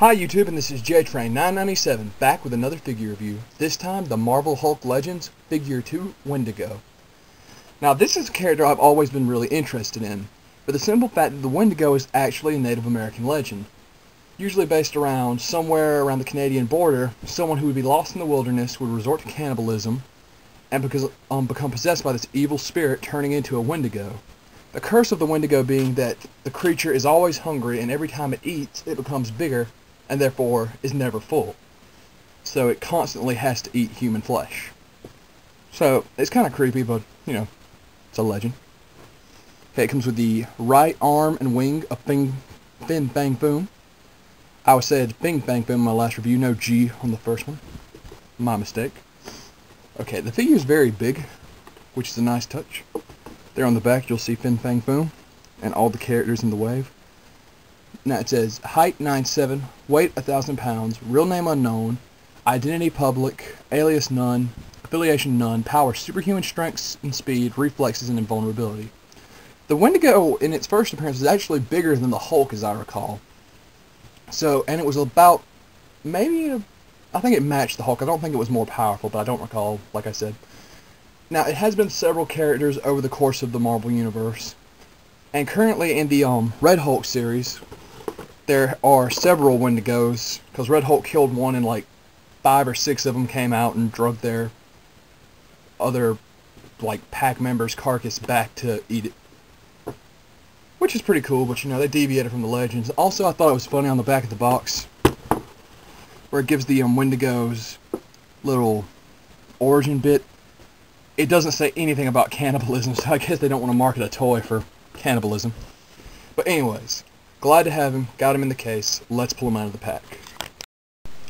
Hi YouTube, and this is JTrain997 back with another figure review. This time, the Marvel Hulk Legends Figure 2 Wendigo. Now this is a character I've always been really interested in, for the simple fact that the Wendigo is actually a Native American legend. Usually based around somewhere around the Canadian border, someone who would be lost in the wilderness would resort to cannibalism and become possessed by this evil spirit, turning into a Wendigo. The curse of the Wendigo being that the creature is always hungry, and every time it eats, it becomes bigger and therefore is never full. So it constantly has to eat human flesh. So it's kind of creepy, but you know, it's a legend. Okay, it comes with the right arm and wing of Fin Bang Boom. I was said Bing Bang Boom in my last review, no G on the first one. My mistake. Okay, the figure is very big, which is a nice touch. There on the back you'll see Fin Bang Boom and all the characters in the wave. Now it says height 9'7", weight 1,000 pounds, real name unknown, identity public, alias none, affiliation none, power superhuman strength and speed, reflexes and invulnerability. The Wendigo in its first appearance is actually bigger than the Hulk, as I recall. So, and it was about I think it matched the Hulk. I don't think it was more powerful, but I don't recall, like I said. Now it has been several characters over the course of the Marvel Universe, and currently in the Red Hulk series, there are several Wendigos, because Red Hulk killed one and like 5 or 6 of them came out and drug their other like pack member's carcass back to eat it. Which is pretty cool, but you know, they deviated from the legends. Also, I thought it was funny on the back of the box, where it gives the Wendigo's little origin bit. It doesn't say anything about cannibalism, so I guess they don't want to market a toy for cannibalism. But anyways, glad to have him, got him in the case, let's pull him out of the pack.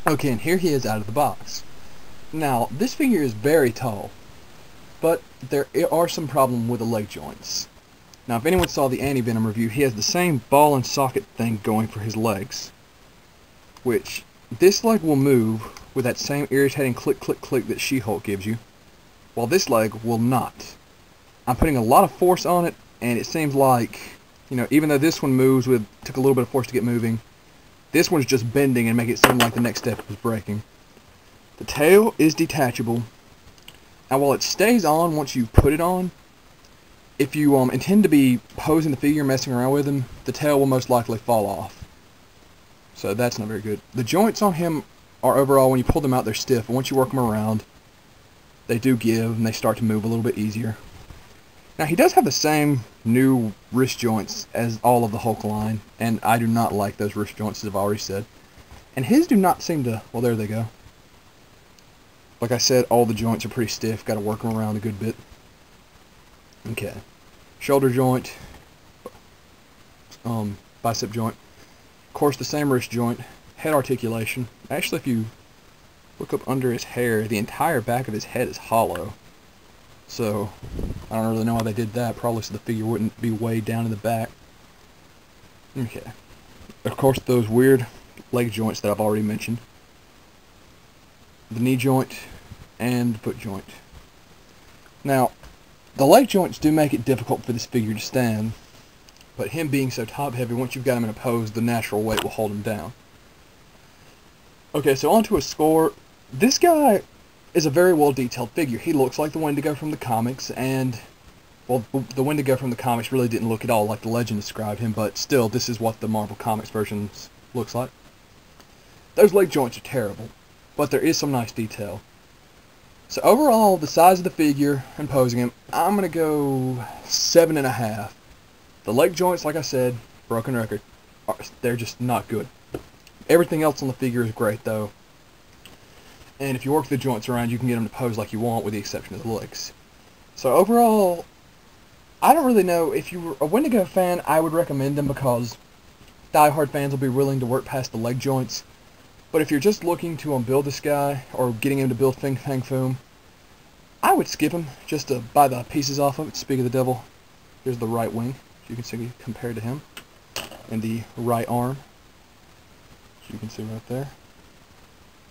Okay, and here he is out of the box. Now, this figure is very tall, but there are some problems with the leg joints. Now, if anyone saw the Anti-Venom review, he has the same ball and socket thing going for his legs, which this leg will move with that same irritating click, click, click that She-Hulk gives you, while this leg will not. I'm putting a lot of force on it, and it seems like, you know, even though this one took a little bit of force to get moving, this one's just bending and making it seem like the next step was breaking. The tail is detachable, and while it stays on once you put it on, if you intend to be posing the figure, messing around with him, the tail will most likely fall off. So that's not very good. The joints on him are overall, when you pull them out, they're stiff, and once you work them around, they do give, and they start to move a little bit easier. Now, he does have the same new wrist joints as all of the Hulk line, and I do not like those wrist joints, as I've already said. And his do not seem to, well, there they go. Like I said, all the joints are pretty stiff, got to work them around a good bit. Okay. Shoulder joint, bicep joint, of course the same wrist joint, head articulation. Actually, if you look up under his hair, the entire back of his head is hollow. So, I don't really know how they did that, probably so the figure wouldn't be way down in the back. Okay. Of course, those weird leg joints that I've already mentioned. The knee joint and the foot joint. Now, the leg joints do make it difficult for this figure to stand, but him being so top heavy, once you've got him in a pose, the natural weight will hold him down. Okay, so on to a score. This guy is a very well detailed figure. He looks like the Wendigo from the comics, and well, the Wendigo from the comics really didn't look at all like the legend described him, but still, this is what the Marvel Comics version looks like. Those leg joints are terrible, but there is some nice detail. So overall, the size of the figure and posing him, I'm going to go 7.5. The leg joints, like I said, broken record, they're just not good. Everything else on the figure is great, though. And if you work the joints around, you can get them to pose like you want, with the exception of the legs. So overall, I don't really know. If you're a Wendigo fan, I would recommend them because die-hard fans will be willing to work past the leg joints. But if you're just looking to build this guy, or getting him to build Fin Fang Foom, I would skip him just to buy the pieces off of it. Speak of the devil, here's the right wing, as you can see compared to him, and the right arm, as you can see right there,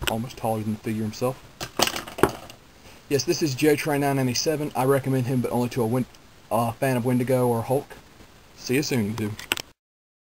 almost taller than the figure himself. Yes, this is JTrain997. I recommend him, but only to a fan of Wendigo or Hulk. See you soon, YouTube.